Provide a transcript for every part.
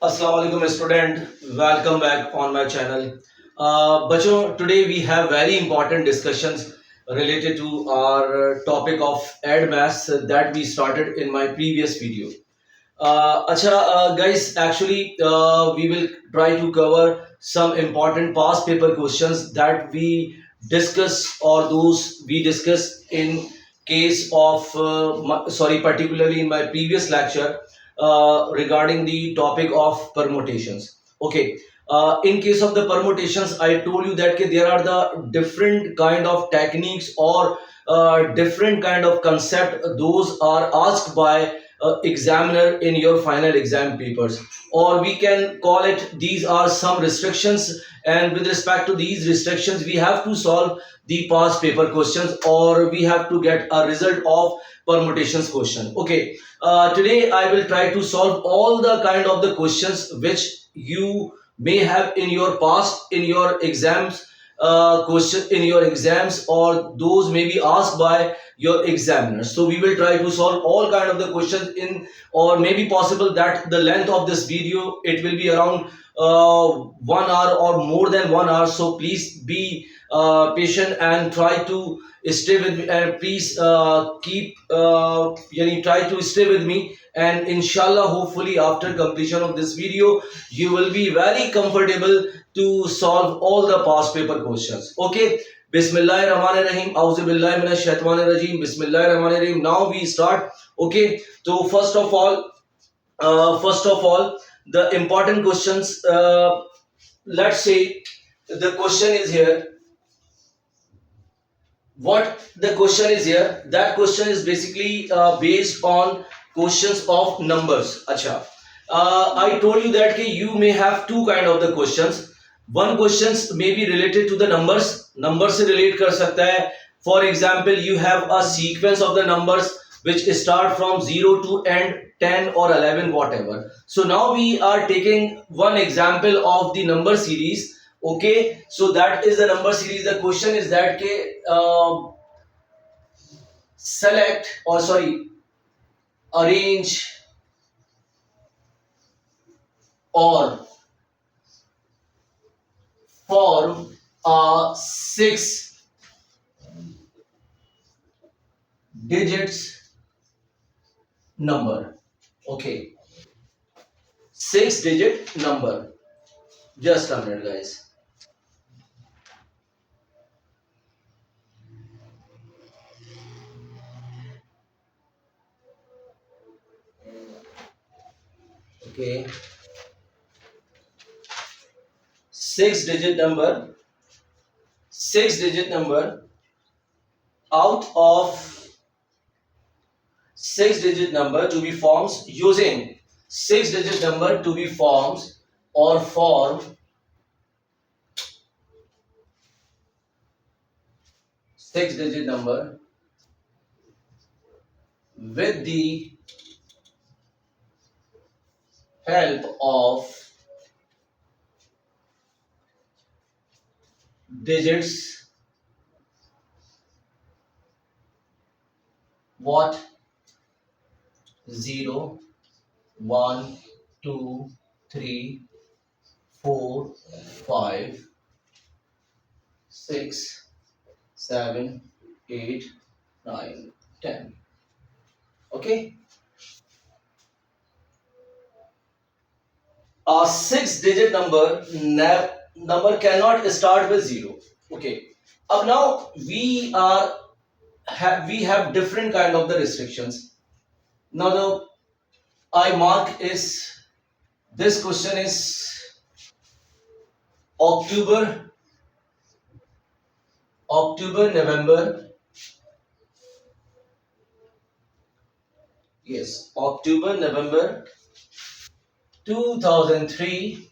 Assalamu alaikum student, welcome back on my channel. बच्चों, today we have very important discussions related to our topic of ed maths that we started in my previous video. Guys, actually we will try to cover some important past paper questions that we discuss or those we discuss in case of particularly in my previous lecture regarding the topic of permutations. Okay. In case of the permutations, I told you that there are the different kind of techniques or different kind of concept. Those are asked by examiner in your final exam papers, or we can call it these are some restrictions, and with respect to these restrictions we have to solve the past paper questions, or we have to get a result of permutations question. Okay. Today I will try to solve all the kind of the questions which you may have in your past in your exams, question in your exams, or those may be asked by your examiners. So we will try to solve all kind of the questions in, or maybe possible that the length of this video it will be around 1 hour or more than 1 hour. So please be patient and try to stay with me, and please keep try to stay with me, and inshallah hopefully after completion of this video you will be very comfortable to solve all the past paper questions. Okay. Bismillahirrahmanirrahim. Auzubillahi minash shaitanir rajim. Bismillahirrahmanirrahim. Now we start. Okay. So first of all, the important questions. Let's say the question is here. What the question is here? That question is basically based on questions of numbers. Acha. I told you that you may have two kind of the questions. One questions may be related to the numbers. Numbers से relate कर सकता है. For example, you have a sequence of the numbers which start from 0 to end 10 or 11 whatever. So now we are taking one example of the number series. Okay, so that is the number series. The question is that select or sorry arrange or form a 6 digits number. Okay, 6 digit number. Just a minute, guys. Okay, 6 digit number. 6 digit number. Out of 6 digit number to be forms, using 6 digit number to be forms or form 6 digit number with the help of digits what 0 1 2 3 4 5 6 7 8 9 10. Okay, a 6 digit number cannot start with 0. Okay, अब now we have different kind of the restrictions. Now the I mark is, this question is October, November. Yes, October, November 2003.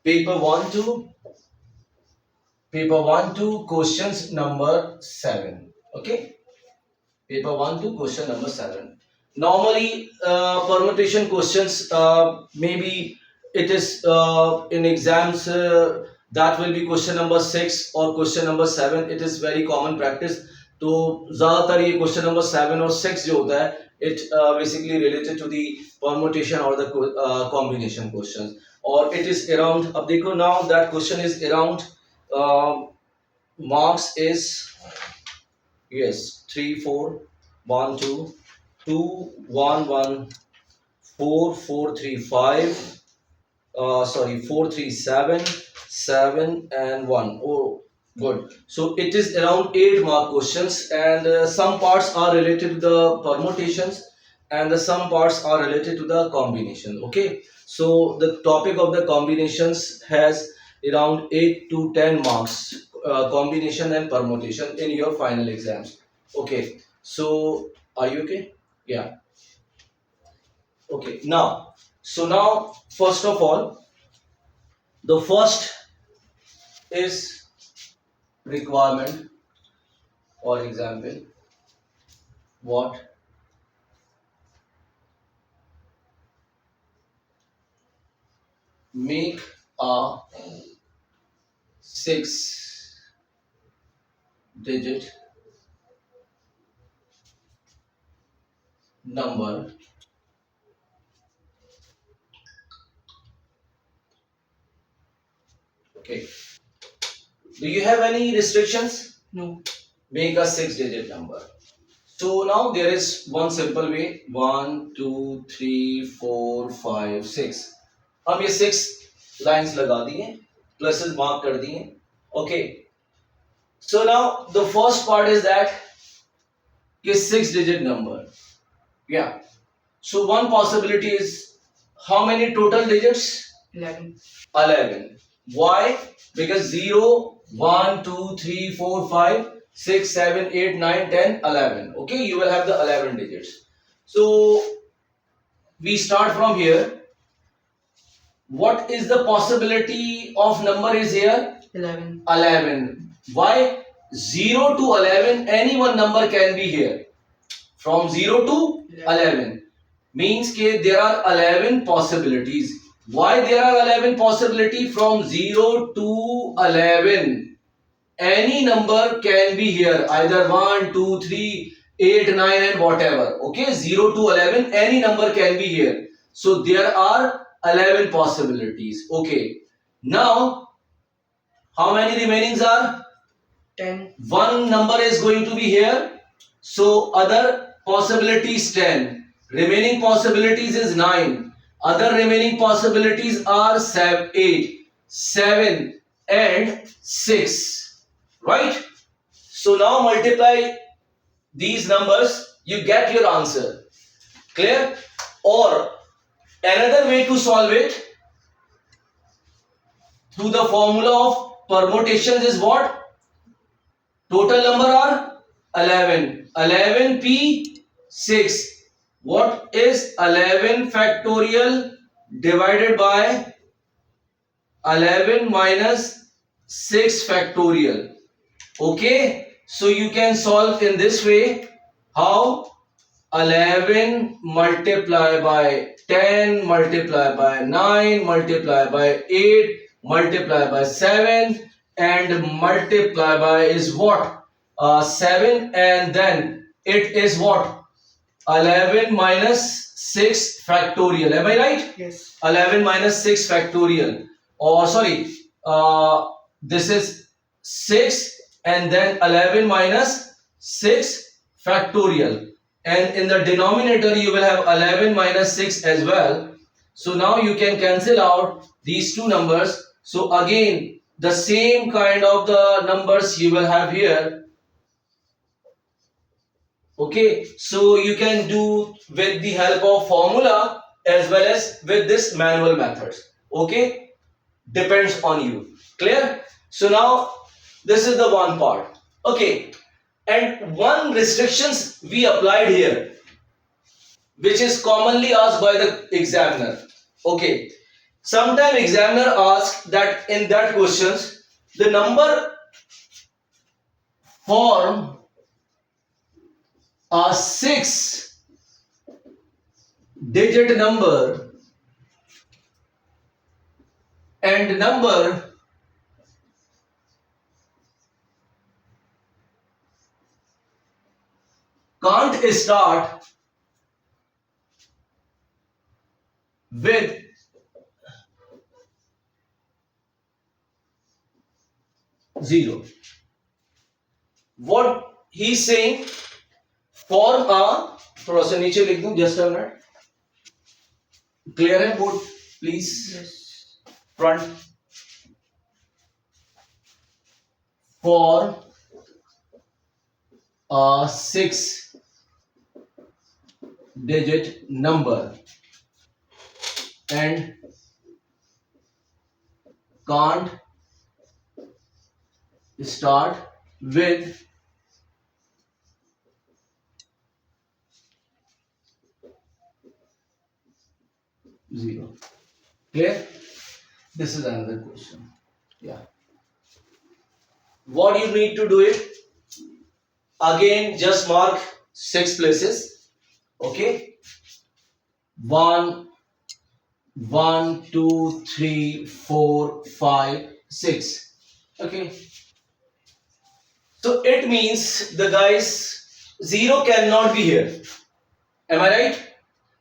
Paper 1 to questions number 7. Okay, paper 1 to question number 7. Normally permutation questions, maybe it is in exams that will be question number 6 or question number 7. It is very common practice तो ज्यादातर ये question number 7 और 6 जो होता है it basically related to the permutation और the combination question, और it is around, अब देखो now that question is around marks is, yes, 3 4 1 2 2 1 1 4 4 3 5, sorry, 4 3 7 7 and 1. Oh, good. So it is around 8 mark questions, and some parts are related to the permutations and some parts are related to the combination. Okay, so the topic of the combinations has around 8 to 10 marks, combination and permutation in your final exams. Okay, so are you okay? Yeah. Okay, now, so now first of all, the first is requirement or example. What? Make a 6-digit number okay. Do you have any restrictions? No. Make a 6-digit number. So now there is one simple way. 1 2 3 4 5 6. हम ये 6 lines लगा दिए, pluses mark कर दिए. Okay. So now the first part is that कि 6-digit number. Yeah. So one possibility is, how many total digits? 11. 11. Why? Because 0, 1, 2, 3, 4, 5, 6, 7, 8, 9, 10, 11. Okay, you will have the 11 digits. So we start from here. What is the possibility of number is here? 11. 11. Why? 0 to 11, any one number can be here. From 0 to 11 means that there are 11 possibilities. Why there are 11 possibilities? From 0 to 11, any number can be here, either 1, 2, 3, 8, 9 and whatever. Okay, 0 to 11, any number can be here. So there are 11 possibilities. Okay, now how many remainings are? 10. One number is going to be here, so other possibilities 10. Remaining possibilities is 9. Other remaining possibilities are 7, 8, 7 and 6. Right? So now multiply these numbers, you get your answer. Clear? Or another way to solve it through the formula of permutations is what? Total number are 11. 11p6. What is 11 factorial divided by 11 minus 6 factorial? Okay. So you can solve in this way. How? 11 multiplied by 10 multiplied by 9 multiplied by 8 multiplied by 7 and multiply by is what? 7, and then it is what? 11 minus 6 factorial. Am I right? Yes. 11 minus 6 factorial. Or sorry, this is 6 and then 11 minus 6 factorial. And in the denominator you will have 11 minus 6 as well. So now you can cancel out these two numbers. So again the same kind of the numbers you will have here. Okay, so you can do with the help of formula as well as with this manual methods. Okay, depends on you. Clear? So now this is the one part. Okay, and one restrictions we applied here, which is commonly asked by the examiner. Okay, sometime examiner asks that in that questions the number form a 6-digit number and number can't start with 0. What he's saying, form a, थोड़ा सा नीचे लिख दूं, just a minute. Clear है board, please? Yes. Front. For a 6-digit number and can't start with 0. Clear? This is another question. Yeah. What you need to do it? Again, just mark 6 places. Okay. 1, 1, 2, 3, 4, 5, 6. Okay. So it means the guys 0 cannot be here. Am I right?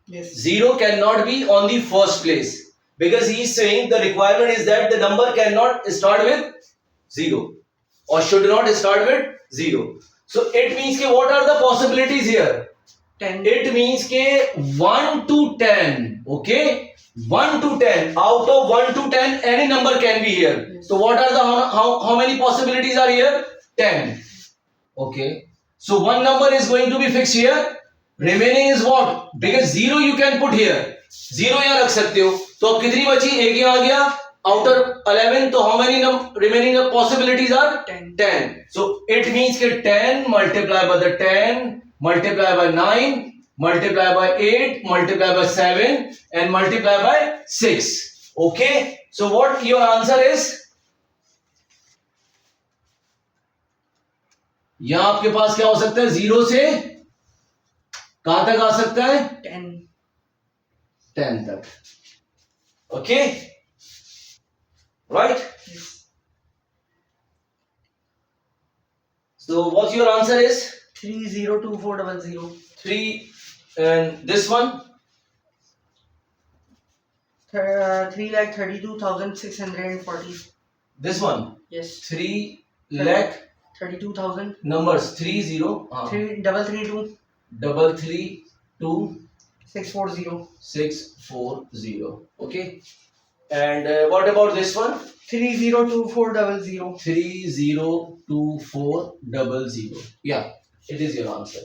Yes. 0 cannot be on the first place because he is saying the requirement is that the number cannot start with 0 or should not start with 0. So it means that what are the possibilities here? 10. It means that 1 to 10. Okay, 1 to 10. Out of 1 to 10, any number can be here. Yes. So what are the how many possibilities are here? 10. Okay. So one number is going to be fixed here. Remaining is what? Because 0 you can put here. 0 यहाँ रख सकते हो. तो अब कितनी बची? एक यहाँ आ गया. Outer 11. तो how many remaining possibilities are? 10. 10. So it means that 10 multiplied by the 10 multiplied by 9 multiplied by 8 multiplied by 7 and multiplied by 6. Okay. So what your answer is? यहां आपके पास क्या हो सकता है? 0 से कहां तक आ सकता है? 10 तक. Okay, right? Yes. So what your answer is? 302400. 3. And this one? 3,32,640. This one? Yes. 3 lakh 32,000. numbers. 30 332 332 640. 640. Okay. And what about this one? 302400. 302400. Yeah, it is your answer.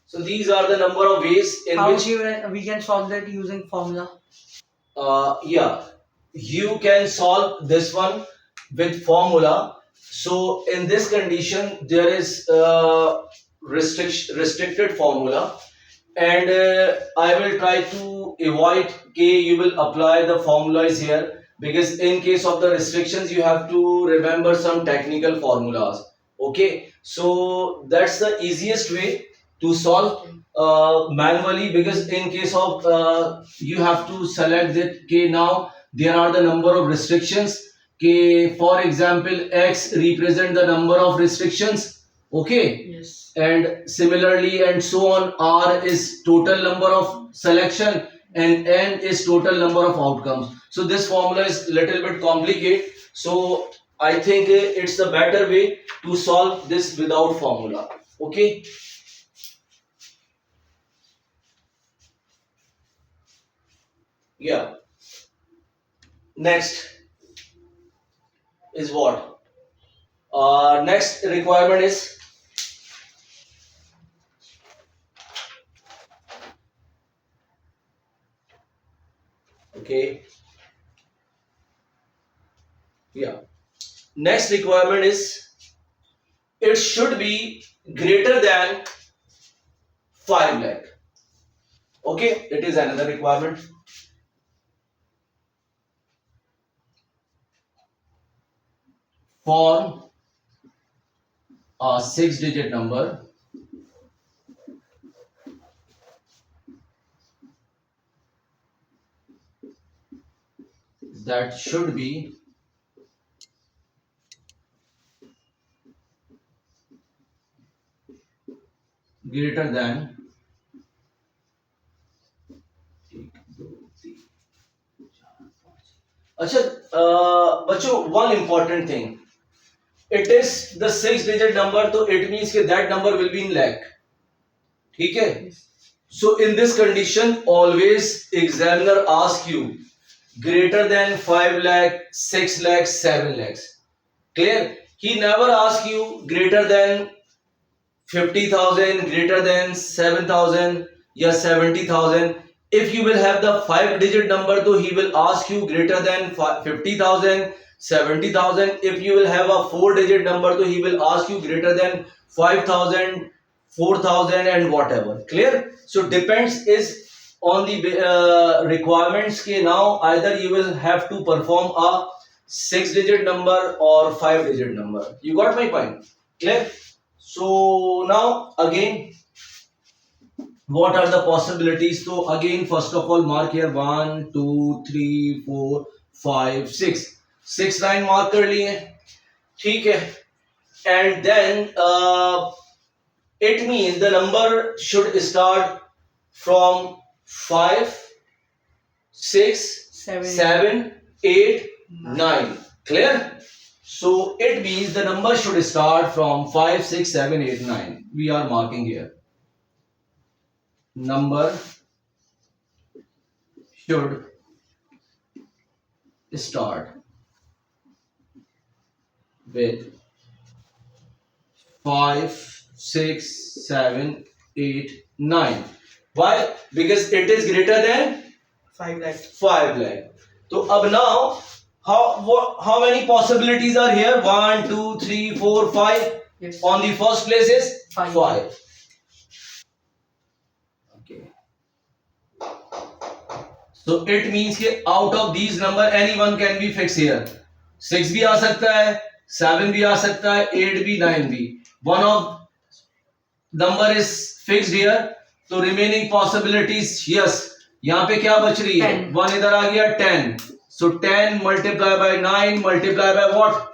So these are the number of ways in How which we can solve that using formula? yeah, you can solve this one with formula. So in this condition, there is restricted formula, and I will try to avoid you will apply the formulas here because in case of the restrictions, you have to remember some technical formulas. Okay, so that's the easiest way to solve manually because in case of you have to select that now there are the number of restrictions. For example, X represent the number of restrictions. Okay. Yes. And similarly and so on, R is total number of selection and N is total number of outcomes. So this formula is little bit complicated. So I think it's the better way to solve this without formula. Okay. Yeah. Next is what? Next requirement is okay. Yeah. Next requirement is it should be greater than 5 lakh. Okay, it is another requirement. For a 6-digit number that should be greater than अच्छा बच्चों one important thing, it is the 6 digit number तो it means कि that number will be in lakh, ठीक है. So in this condition always examiner ask you greater than 5 lakh, 6 lakh, 7 lakhs, clear. He never ask you greater than 50,000, greater than 7,000 या 70,000. If you will have the 5 digit number तो he will ask you greater than 50,000, 70,000. If you will have a 4 digit number तो he will ask you greater than 5,000, 4,000 and whatever, clear. So depends is on the requirements के now either you will have to perform a 6 digit number or 5 digit number. You got my point, clear. So now again what are the possibilities? So again first of all mark here 1 2 3 4 5 6 6 line mark कर लिए, ठीक है. And then it means the number should start from 5 6 7, 7 8 9, clear. So it means the number should start from 5 6 7 8 9. We are marking here number should start with 5 6 7 8 9. Why? Because it is greater than 5 lakh. 5 lakh. So अब now how many possibilities are here? 1 2 3 4 5. Yes. On the first place is Five. 5. Okay. So it means कि out of these number anyone can be fixed here. 6 भी आ सकता है, 7 भी आ सकता है, 8 भी, 9 भी. One of number is fixed here. तो remaining possibilities, yes. यहाँ पे क्या बच रही है? 10. 1 इधर आ गया 10. So 10 multiply by 9 multiply by what?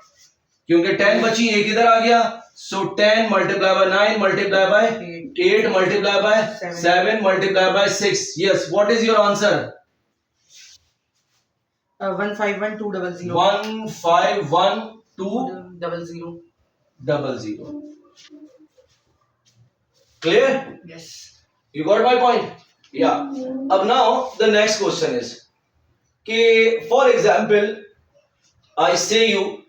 क्योंकि 10 बची, एक इधर आ गया. So 10 multiply by 9 multiply by 8 multiply by 7 multiply by 6. Yes, what is your answer? 151200. 151200. 00. Clear? Yes. You got my point? Yeah. अब now the next question is कि for example I say you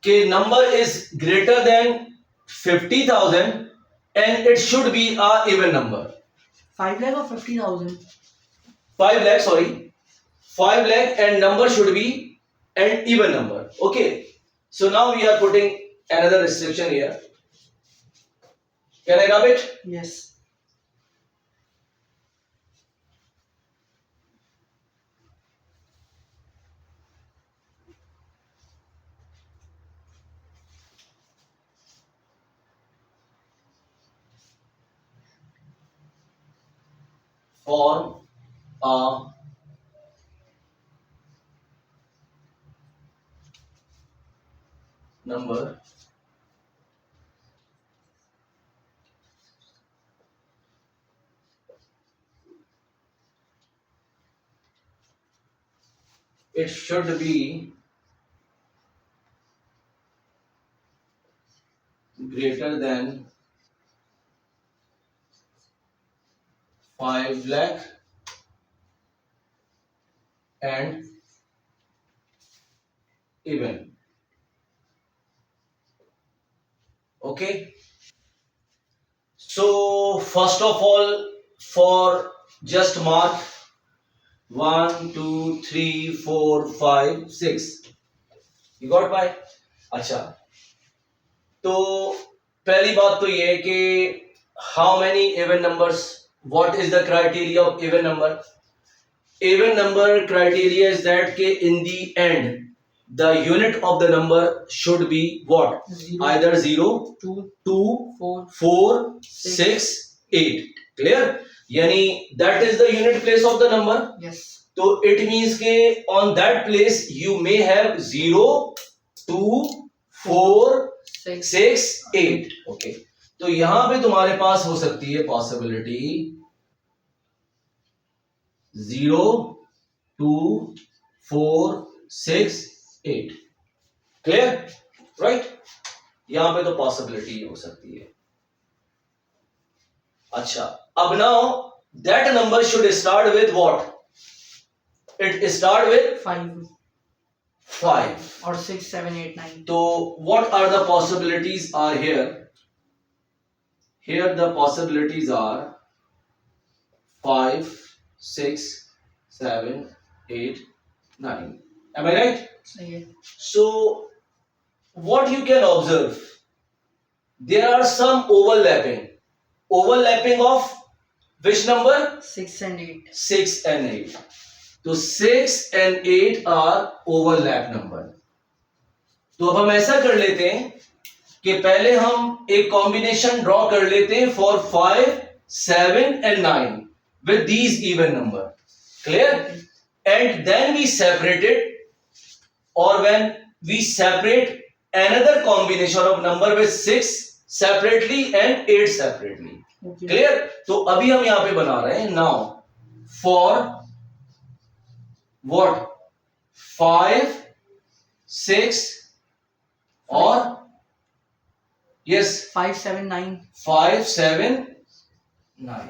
कि number is greater than 50,000 and it should be a even number. 5 lakh or 50,000? 5 lakh, sorry. 5 lakh and number should be an even number. Okay. So now we are putting another restriction here. Can I rub it? Yes. For a number it should be greater than 5 lakh and even. Okay. So first of all, for just mark 1 2 3 4 5 6. You got by? अच्छा, तो पहली बात तो ये है कि how many even numbers? What is the criteria of even number? Even number criteria is that के in the end the unit of the number should be what? 0, Either 0, 2, 2, 4. 4, 6, 8. Clear? यानी that is the unit place of the number. Yes. तो it means के on that place you may have 0, 2, 4, 6. 6, 8. Okay. तो यहां पे तुम्हारे पास हो सकती है पॉसिबिलिटी 0, 2, 4, 6, 8। क्लियर? राइट? यहां पे तो पॉसिबिलिटी हो सकती है। अच्छा, अब now that number should start with what? It start with 5 5 or 6, 7, 8, 9. So what are the possibilities are here? Here the possibilities are 5, 6, 7, 8, 9. Am I right? सही है. So what you can observe, there are some overlapping of which number? 6 and 8. 6 and 8. तो 6 and 8 are overlap number. तो अब हम ऐसा कर लेते हैं कि पहले हम एक कॉम्बिनेशन ड्रॉ कर लेते हैं for 5, 7 and 9 with these even number. Clear? And then we separate it, or when we separate another combination of number with 6 separately and 8 separately. Okay. Clear? तो अभी हम यहां पे बना रहे हैं now for what? 5, 6 और yes 5, 7, 9. 5, 7, 9.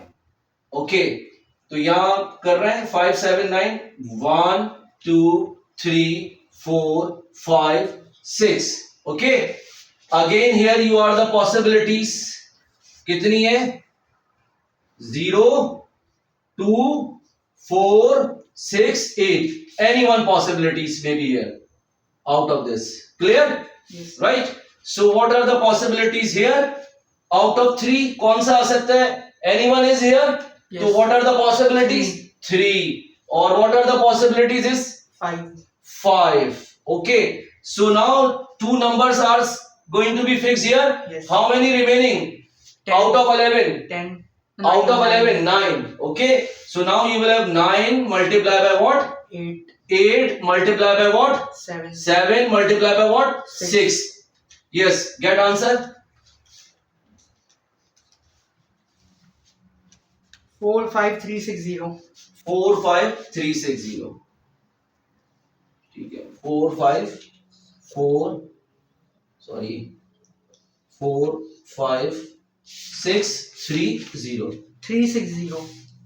ओके, तो यहां कर रहे हैं 5, 7, 9. 1, 2, 3, 4, 5, 6. Okay, again here you are the possibilities. कितनी है? 0, 2, 4, 6, 8. Any one possibilities may be here out of this. Clear? Yes. Right? So what are the possibilities here? Out of 3 कौन सा आ सकता है? Anyone is here? Yes. So what are the possibilities? 3. Or what are the possibilities is? 5. 5. Okay. So now 2 numbers are going to be fixed here. Yes. How many remaining? 10. Out of 11. 10. Out of 11, 9. Okay. So now you will have 9 multiplied by what? 8. 8 multiplied by what? 7. 7 multiplied by what? Six. 6. Yes. Get answer? 4, 5, 3, 6, 0. 4, 5, 3, 6, 0. ठीक है. 4, 5, 4. Sorry. 4, 5, 6, 3, 0. 3, 6, 0.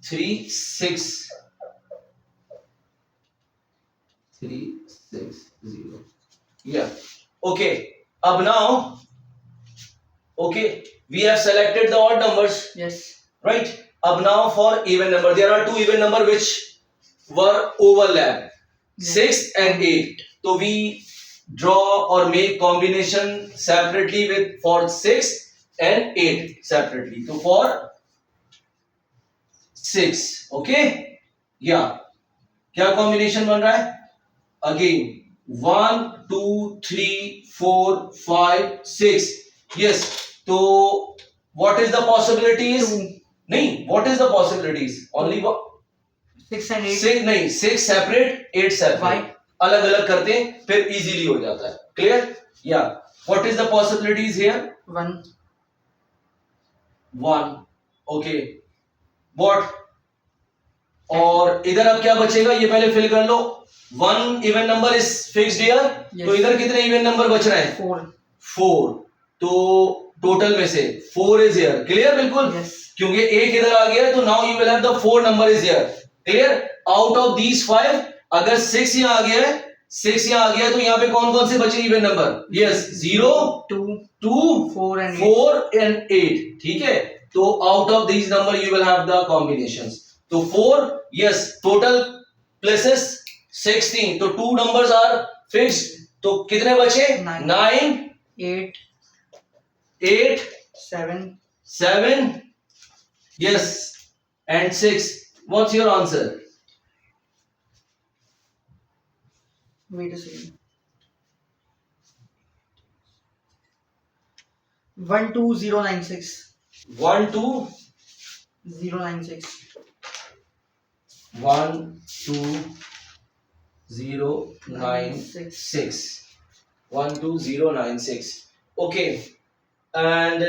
3, 6. 3, 6, 0. Yeah. Okay. Up now. Okay. We have selected the odd numbers. Yes. Right? Up now for even number. There are 2 even number which were overlap. Yes. 6 and 8. So we draw or make combination separately with for 6 and 8 separately. So for 6. Okay? Yeah. क्या combination बन रहा है? Again 1, 2, 3, 4, 5, 6. Yes. So what is the possibilities? 2. नहीं, what is the possibilities? Only one. 6 and 8. 6 नहीं, 6 separate, 8 separate. Why? अलग अलग करते हैं फिर इजीली हो जाता है. Clear? Yeah. What is the possibilities here? 1. 1. Okay. What? और इधर अब क्या बचेगा ये पहले फिल कर लो. 1 even number is fixed here. Yes. तो इधर कितने इवन नंबर बच रहे हैं? 4. 4. तो टोटल में से 4 इज हियर. क्लियर? बिल्कुल. Yes. क्योंकि एक इधर आ गया है तो now you will have the 4 number is here. Clear? Out of these 5 अगर 6 यहां आ गया है, 6 यहां आ गया है तो यहां पे कौन कौन से बचे even number? Yes, 0, 2, 2, 4 and 8. 4 and 8. ठीक है. तो out of these number you will have the combinations. तो 4, यस, टोटल प्लेसेस 16. तो 2 नंबर्स आर फिक्स्ड. तो कितने बचे? 9, 8, 8, 7. 7, yes, and 6. What's your answer? Wait a second. 12096. 1, 2, 096. 1, 2, 0, 9, 6. 1, 2, 0, 9, 6. Okay. And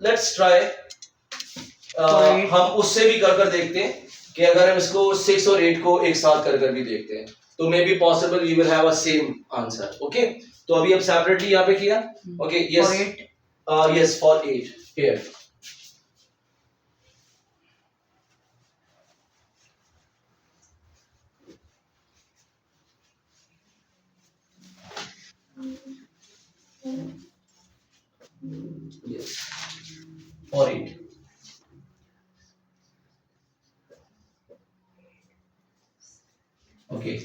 let's try, eight. हम उससे भी कर देखते हैं कि अगर हम इसको 6 और 8 को एक साथ कर भी देखते हैं तो may be possible we will have a same answer. Okay, तो अभी अब सेपरेटली यहाँ पे किया. Okay, For yes, 8. yes, for 8 here. Yes, for 8. Okay,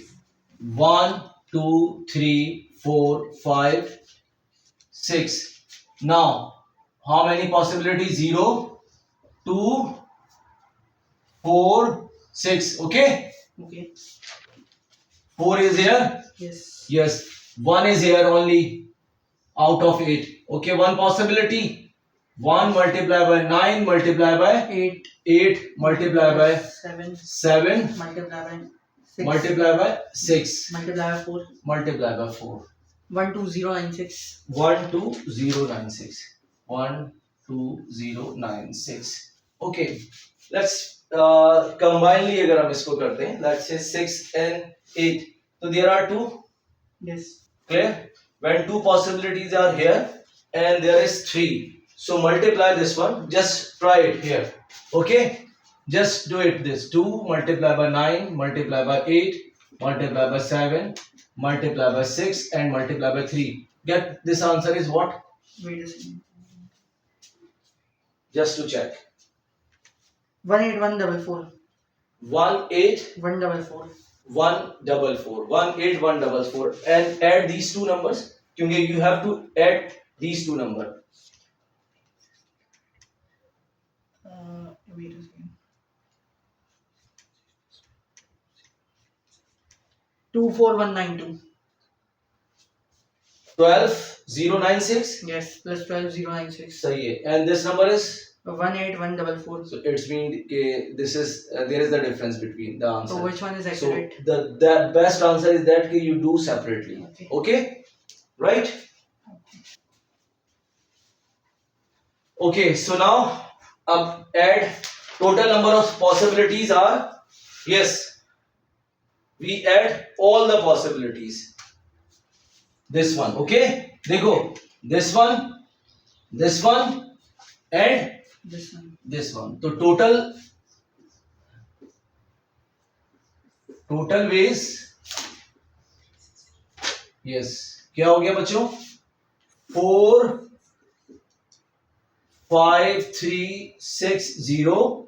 1, 2, 3, 4, 5, 6. Now, how many possibilities? 0, 2, 4, 6. Okay, Okay. 4 is here. Yes. Yes, 1 is here only out of 8. Okay, one possibility. 1 multiplied by 9 multiplied by 8. 8 multiplied by 7. 7 Multiply by 6. multiplied by 6 Multiply by 4. multiplied by 4. 12096. 12096. 12096. Okay, let's combinely अगर हम इसको करते हैं, let's say 6 and 8. So there are two. Yes. Clear? When two possibilities are here and there is 3. So multiply this one. Just try it here. Okay? Just do it this. 2 multiply by 9 multiply by 8 multiply by 7 multiply by 6 and multiply by 3. Get this answer is what? Wait a second. Just to check. 18144. 18144. 144. 18144 and add these two numbers. क्योंकि you have to add these two numbers. Wait a second. 24192. 12096. Yes. Plus 12096. सही है. And this number is, 18144. so it's mean this is there is the difference between the answer. So which one is So accurate? the best answer is that you do separately. Okay. Okay, right? Okay, so now add total number of possibilities are, yes, we add all the possibilities. This one, okay, देखो, this one and This one. this one. तो total ways, yes, क्या हो गया बच्चों? 4 5 3 6 0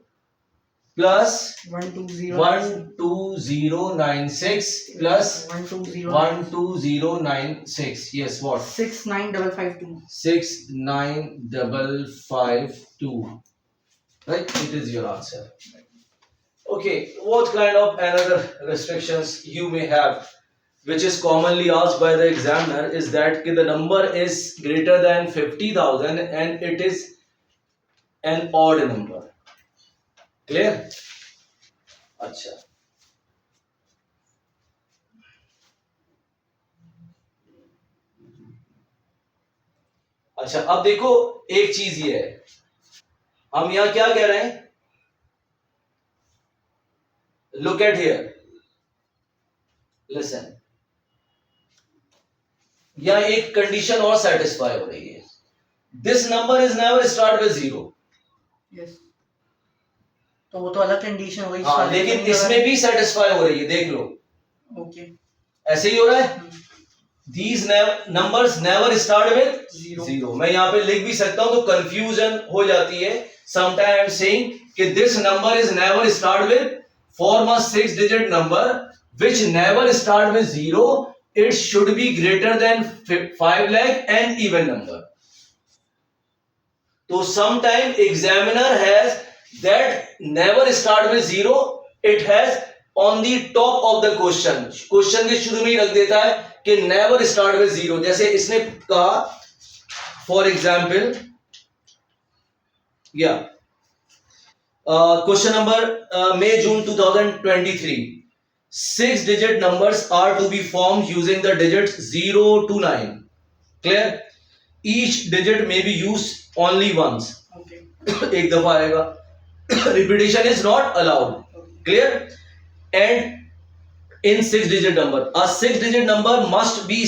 plus 12096 plus 12096. Yes, what? 69552. 69552. Right? It is your answer. Okay, what kind of another restrictions you may have, which is commonly asked by the examiner, is that the number is greater than 50,000 and it is an odd number. Clear? अच्छा, अच्छा, अब देखो एक चीज ये है, हम यहां क्या कह रहे हैं? Look at here. Listen. यहां एक कंडीशन और सेटिस्फाई हो रही है. This number is never start with 0. Yes. तो वो तो अलग कंडीशन हो गई. हाँ, लेकिन इसमें भी सेटिस्फाई हो रही है, देख लो. Okay. ऐसे ही हो रहा है. These numbers never start with zero. मैं यहाँ पे लिख भी सकता हूँ तो कंफ्यूजन हो जाती है. Sometimes I am saying कि this number is never start with, form a 6-digit number which never start with 0. It should be greater than 5 lakh and even number. So sometimes examiner has that never start with 0. It has on the top of the question. Question के शुरू में ही रख देता है कि never start with 0. जैसे इसने कहा, for example, yeah, question number May June 2023. 6-digit numbers are to be formed using the digits 0 to 9. Clear? Each digit may be used only once. Okay. एक दफा आएगा. Repetition is not allowed. Clear? And in 6-digit number, a 6-digit number must not be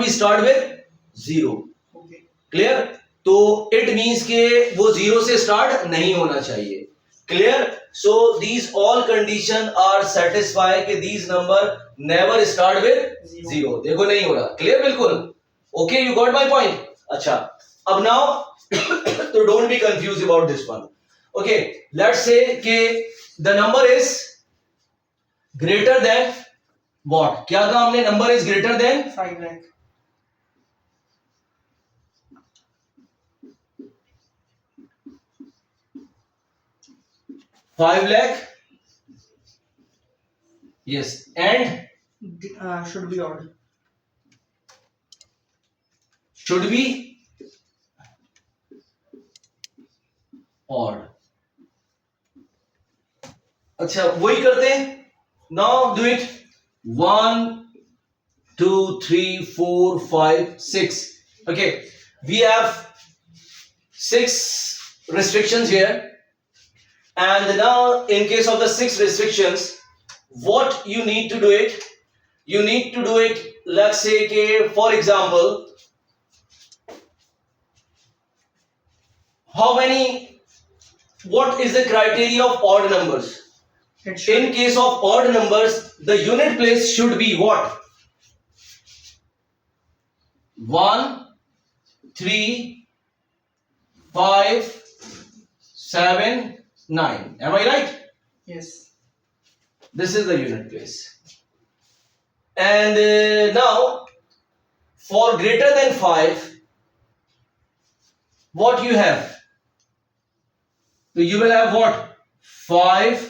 start with 0. Okay. Clear? तो it means के वो 0 से start नहीं होना चाहिए. Clear? So these all condition are satisfied कि these number never start with 0. देखो नहीं हो रहा. Clear बिल्कुल? Okay, you got my point. अच्छा. अब now तो don't be confused about this one. Okay, let's say कि the number is greater than what? क्या कहा हमने? Number is greater than 5 lakh. 5 lakh. Yes, and Should be odd. should be odd. अच्छा वही करते हैं. Now do it. 1 2 3 4 5 6. Okay, we have 6 restrictions here, and now in case of the 6 restrictions, what you need to do it? You need to do it. Let's say कि for example, how many? What is the criteria of odd numbers? It should. In case of odd numbers, the unit place should be what? 1 3 5 7 9. Am I right? Yes. This is the unit place. And now for greater than 5, what you have? So you will have what? 5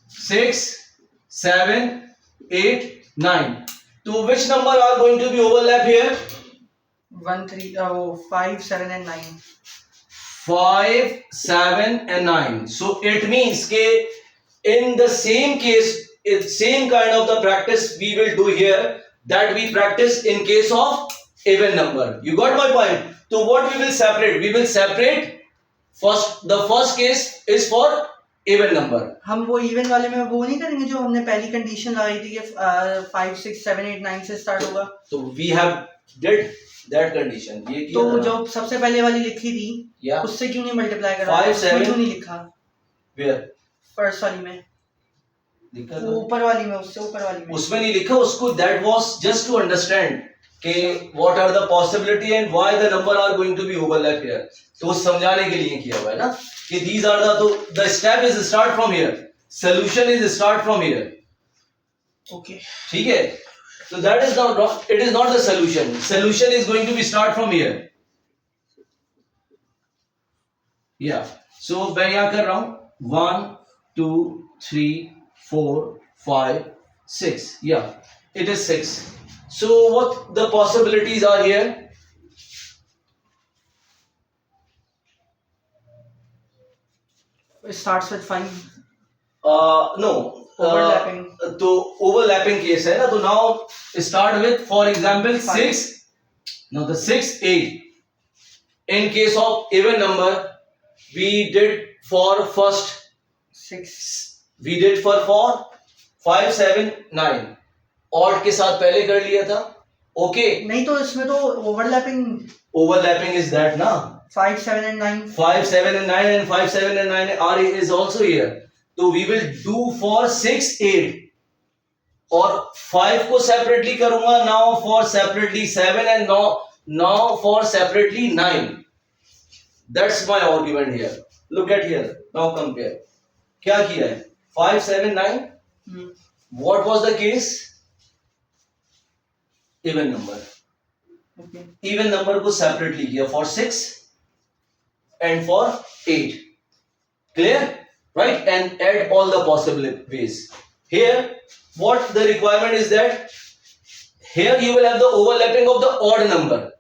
6 7 8 9. So which number are going to be overlap here? 1 3 5 7 and 9. 5 7 and 9. So it means ke in the same case, same kind of the practice we will do here that we practice in case of even number. You got my point? So what we will separate? We will separate first. The first case is for even number. हम वो even वाले में वो नहीं करेंगे जो हमने पहली कंडीशन लगाई थी कि 5 6 7 8 9 से स्टार्ट होगा. So we have did that condition. ये किया तो था ना? जो सबसे पहले वाली लिखी थी Yeah. उससे क्यों नहीं मल्टीप्लाई करा? 5 उसमें 7 क्यों नहीं लिखा? Where? फर्स्ट वाली में, लिखा वो था? ऊपर वाली में, उससे ऊपर वाली में. उसमें नहीं लिखा उसको. That was just to understand कि what are the possibility and why the number are going to be overlap here. तो समझाने के लिए किया हुआ है ना कि these are the, तो the step is start from here, solution is start from here. Okay. ठीक है. So that is not, it is not the solution. Solution is going to be start from here. Yeah. So मैं यहाँ कर रहा हूँ 1 2 3 4 5 6. Yeah, it is 6. So what the possibilities are here? It starts with 5. No. Overlapping. तो overlapping case है ना. तो now start with for example 6. Now the 6 8. In case of even number, we did for first 6. we did for 5 7 9. Odd के साथ पहले कर लिया था. Okay. नहीं तो इसमें तो ओवरलैपिंग Overlapping is that ना. 5 7 and 9. 5 7 and 9 and 5 7 and 9 are is also here. So we will do for 6 8 और 5 को separately करूंगा now for separately 7 and now for separately 9. That's my argument here. Look at here. Now compare. क्या किया है? 5 7 9. What was the case? Even number. Okay. Even number को separately किया for 6 and for 8. Clear? Right? And add all the possible ways. Here, what the requirement is that here you will have the overlapping of the odd number.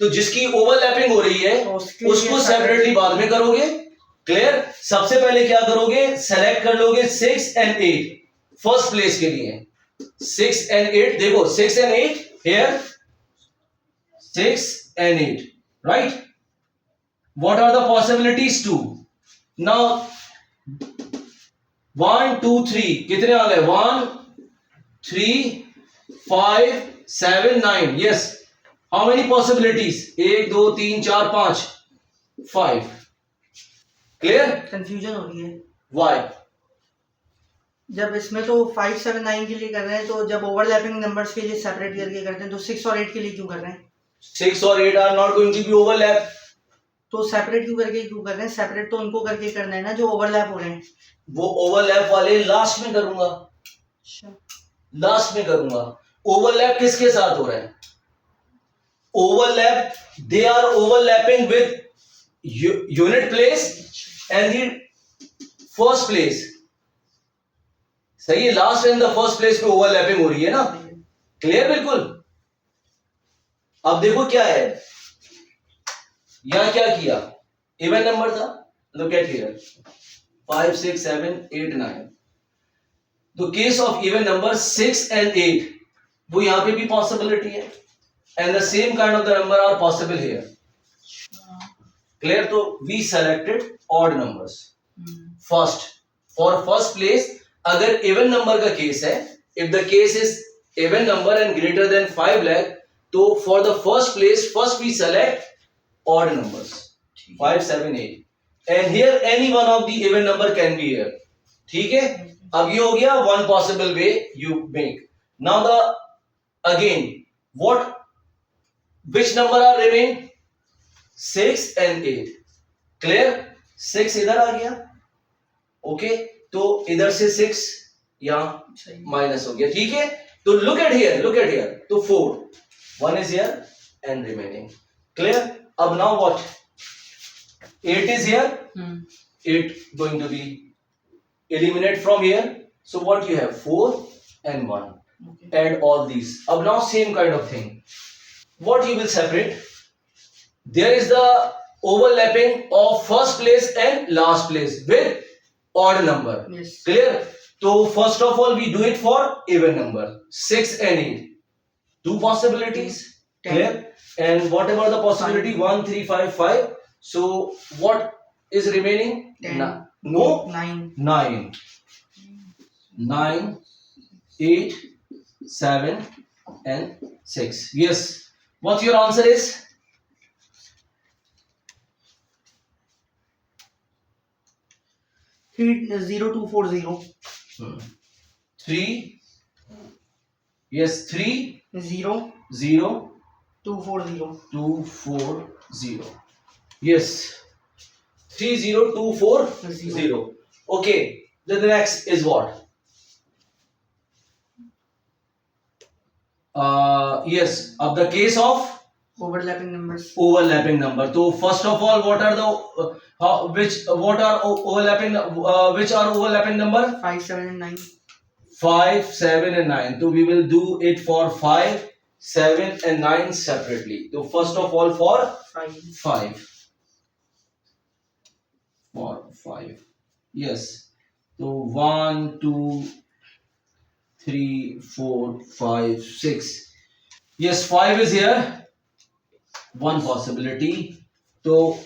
तो जिसकी overlapping हो रही है उसको separately बाद में करोगे. Clear? सबसे पहले क्या करोगे? Select कर लोगे 6 and 8 first place के लिए. 6 and 8 देखो 6 and 8 here 6 and 8 right. What are the possibilities? 2. Now 1 2 3 कितने आ गए? 1 3 5 7 9. Yes. How many possibilities? 1 2 3 4 5. 5. Clear? Confusion हो रही है। Why? जब इसमें तो 5 7 9 के लिए कर रहे हैं, तो जब ओवरलैपिंग नंबर्स के लिए सेपरेट करके करते हैं तो 6 और 8 के लिए क्यों कर रहे हैं? 6 और 8 are not going to be overlap. तो सेपरेट क्यों कर रहे हैं? सेपरेट तो उनको करके करना है ना जो ओवरलैप हो रहे हैं। वो ओवरलैप वाले लास्ट में करूंगा, अच्छा, लास्ट में करूंगा। ओवरलैप किसके साथ हो रहा है? Overlap, they are overlapping with unit place and the first place. सही है, last and the first place पे ओवरलैपिंग हो रही है ना। क्लियर? बिल्कुल। अब देखो क्या है, यहां क्या किया, इवन नंबर था, लुक एट हियर 5 6 7 8 9। तो case of even number 6 and 8, वो यहां पे भी पॉसिबिलिटी है, and the same kind of the number are possible here. Clear? तो we selected odd numbers first. For first place, अगर इवन नंबर का केस है, if the case is even number and greater than 5 lakh, तो for the first place first we select odd numbers 5 7 8 and here any one of the even number can be here. ठीक है? अब ये हो गया one possible way you make. Now the again what, which number are remain? 6 and 8. Clear? 6 इधर आ गया, okay, तो इधर से 6 यहां माइनस हो गया। ठीक है? तो look at here, look at here, तो 4 1 is here and remaining. Clear? अब now what? 8 is here. 8 going to be eliminate from here. So what you have? 4 and 1. Okay. Add all these. अब now same kind of thing. What you will separate? There is the overlapping of first place and last place with odd number. Yes. Clear? So first of all we do it for even number 6 and 8. Two possibilities. 10. Clear? And whatever the possibility 1 3 5 5. So what is remaining? 10. No, 9. 9 9 8 7 and 6. Yes. What your answer is? Three 0 2 4 0. 3. Yes, 3 0 0 2 4 0. 2 4 0. Yes, 3 0 2 4 0. Okay, then the next is what? Yes, of the case of Overlapping numbers. overlapping number. So first of all, what are the which are overlapping number? 5 7 and 9. 5 7 and 9. So we will do it for 5 7 and 9 separately. So first of all for 5. 5. For 5. Yes. So 1 2 3 4 5 6. Yes, 5 is here. One possibility. So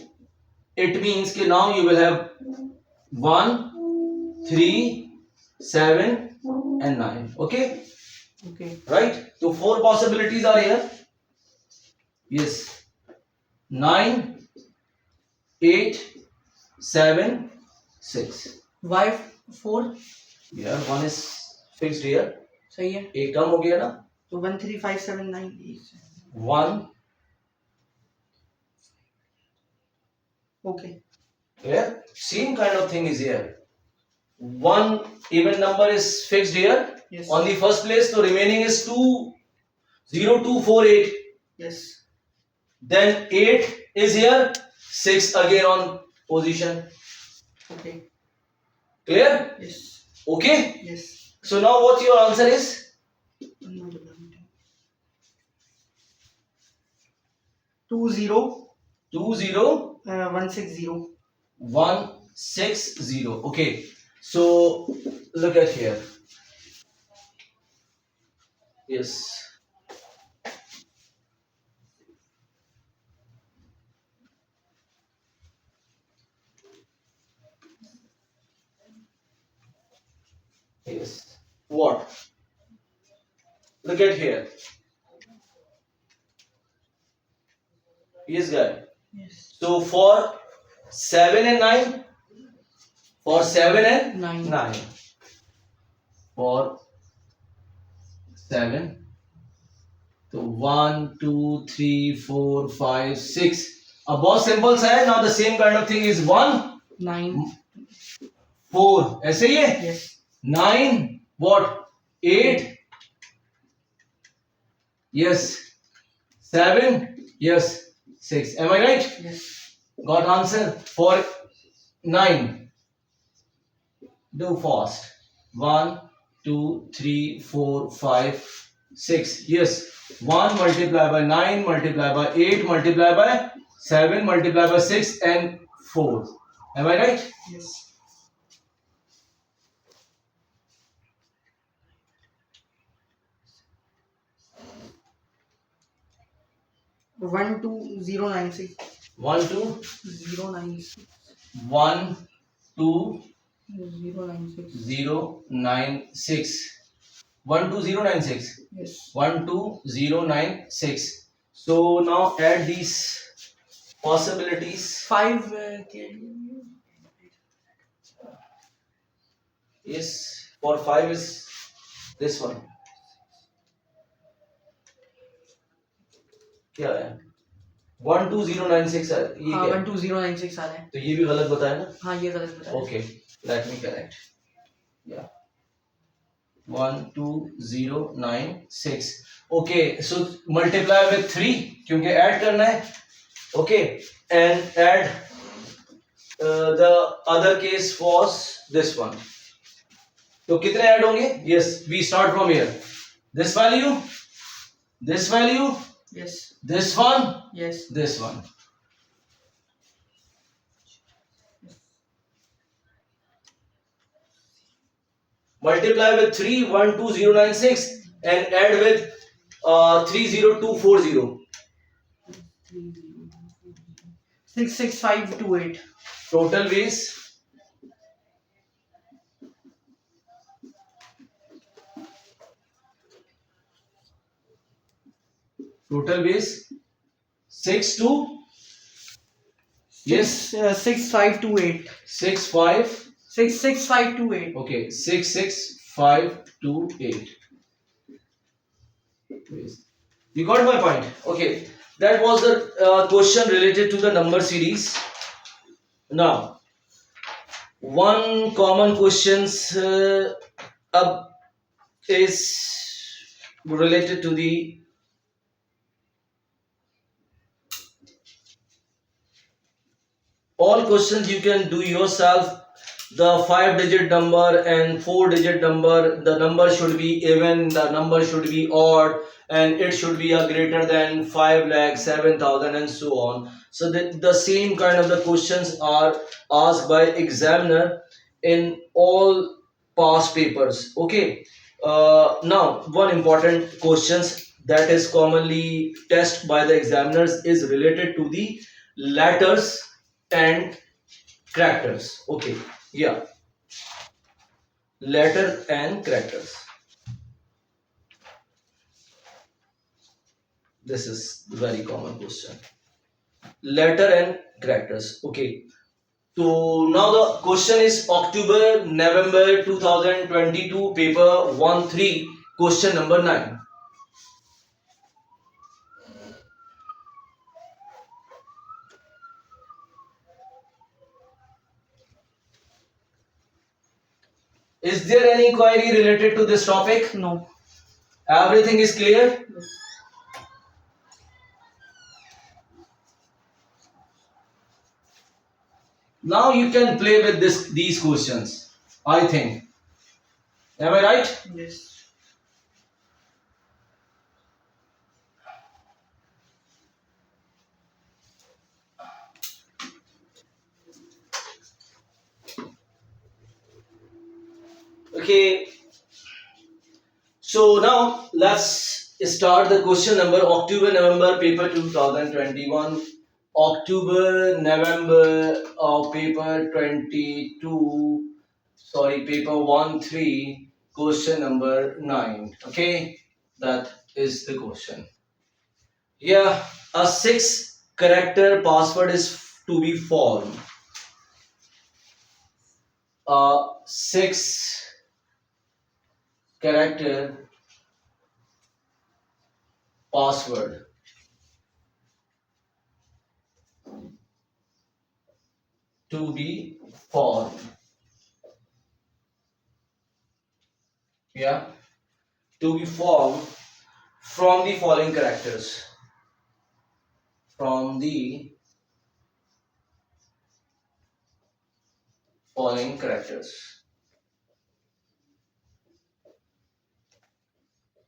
it means that now you will have 1 3 7 and 9. Okay? Okay. Right? So 4 possibilities are here. Yes. 9 8 7 6. Why 4? Yeah, one is fixed here. सही है। एक कम हो गया ना? तो 1 3 5 7 9 1. Okay. Yeah, same kind of thing is here. One even number is fixed here. Yes. On the first place, so remaining is 2 0 2 4 8. Yes. Then 8 is here, 6 again on position. Okay. Clear? Yes. Okay. Yes. So now what your answer is? 2 0 2 0 1 6 0. 1 6 0. Okay. So look at here. Yes. Yes. What? Look at here. Yes, guy. Yes. So for 7 and 9, for 7 and Nine. 9, for 7, तो 1 2 3 4 5 6, अब बहुत simple सा है. Now the same kind of thing is 1 9. 4, ऐसे ही है. Yes. 9 what? 8, yes. 7, yes. 6, am I right? Yes. Got answer for 9. Do fast. 1 2 3 4 5 6, yes. 1 multiplied by 9 multiplied by 8 multiplied by 7 multiplied by 6 and 4. Am I right? Yes. 12096. 1 2 096. 1 2 096. 0 9 6. 12096. Yes. 12096. So now add these possibilities. 5. Yes, for 5 is this one. क्या है? 12096 है. ये हाँ, क्या है? 12096 आ रहा है. तो ये भी गलत बताया ना? हाँ, ये गलत बताया. Okay, let me correct. Yeah. 12096. Okay, so multiply with 3 क्योंकि add करना है. Okay, and add the other case was this one. तो कितने ऐड होंगे? Yes, we start from here. This value, this value, Yes. this one, Yes. this one. Multiply with 3, 12096 and add with 30240. 66528. Total weighs total weighs 6 to yes 6528. 65. 66528. Okay, 66528. You got my point. Okay, that was the question related to the number series. Now, one common questions is related to the all questions you can do yourself. The 5-digit number and 4-digit number, the number should be even, the number should be odd, and it should be a greater than 5,07,000 and so on. So the same kind of the questions are asked by examiner in all past papers. Okay, now one important questions that is commonly tested by the examiners is related to the letters and characters. Okay, yeah, letter and characters. This is the very common question. Letter and characters. Okay, so now the question is October November 2022 paper 1-3 question number 9. Is there any query related to this topic? No. Everything is clear? Now you can play with these questions, I think. Am I right? Yes. Okay. So now let's start the question number October November paper 2021. October November paper 22. Sorry, paper 1-3. question number 9. Okay, that is the question. Yeah, a 6 character password is to be formed. A 6 character password to be formed. Yeah, to be formed from the following characters. From the following characters.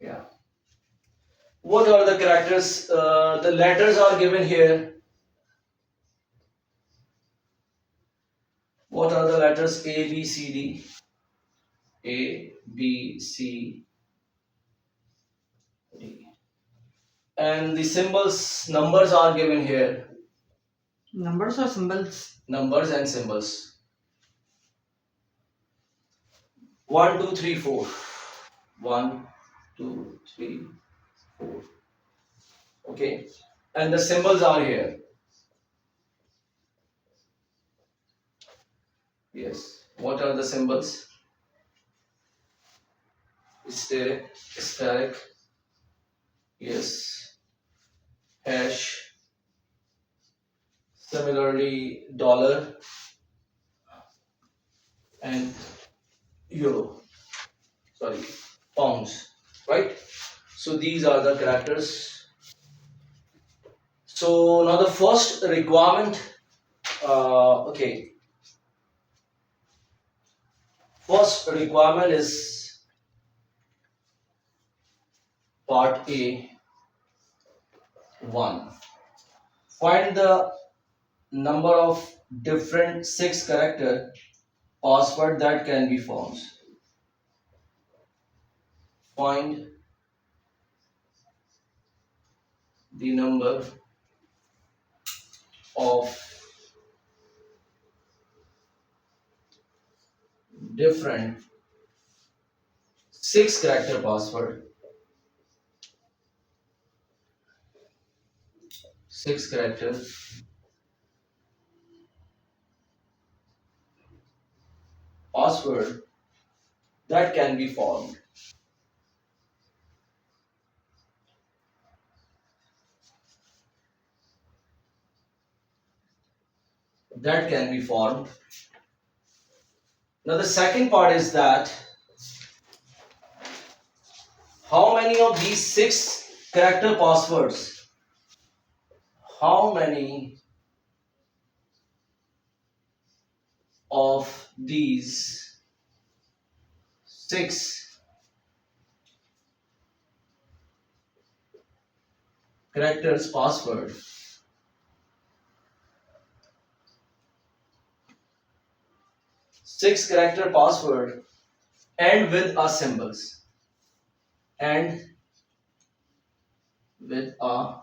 Yeah. What are the characters? The letters are given here. What are the letters A, B, C, D? A, B, C, D. And the symbols, numbers are given here. Numbers or symbols? Numbers and symbols. 1, 2, 3, 4. 1, 2, 3, 4. Okay. And the symbols are here. Yes. What are the symbols? Steric. Yes. Hash. Similarly, dollar and euro. Sorry, pounds. Right? So these are the characters. So now the first requirement. Okay. First requirement is part A 1. Find the number of different 6 character password that can be formed. Find the number of different 6 character password. 6 character password that can be formed. That can be formed. Now the second part is that how many of these 6 character passwords, how many of these 6 characters password 6 character password end with a symbols, and with a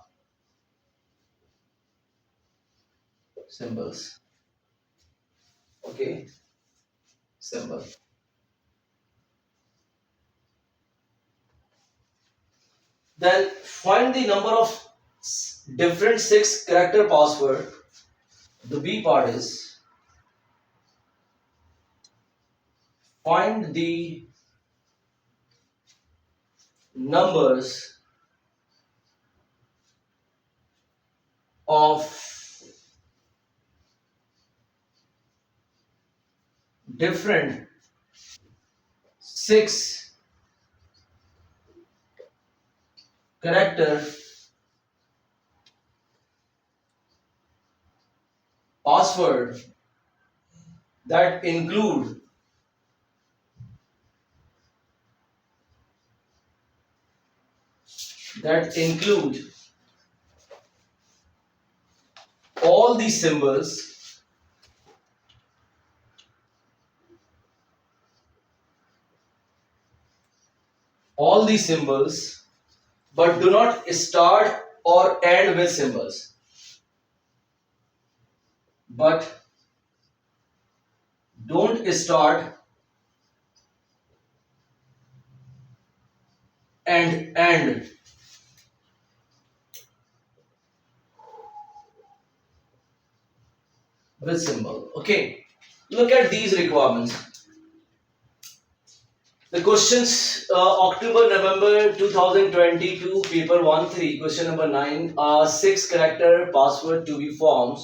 symbols. Okay, symbol. Then find the number of different 6 character password. The B part is find the numbers of different 6 character password that include that include all the symbols, all the symbols, but do not start or end with symbols, but don't start and with symbol. Okay, look at these requirements. The questions, October, November 2022, paper 1-3, question number 9, 6-character password to be formed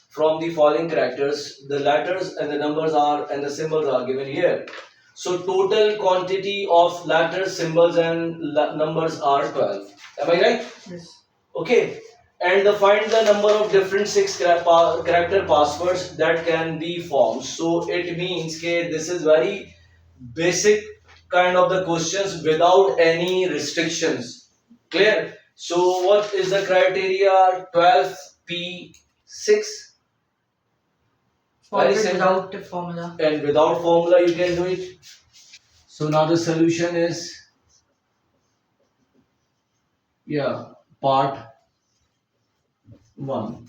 from the following characters. The letters and the numbers are and the symbols are given here. So total quantity of letters, symbols and numbers are 12. Am I right? Yes. Okay. And find the number of different 6 character passwords that can be formed. So it means that this is very basic kind of the questions without any restrictions. Clear? So what is the criteria? 12p6. Solve Very it simple. without a formula. And without formula you can do it. So now the solution is, yeah, part 1.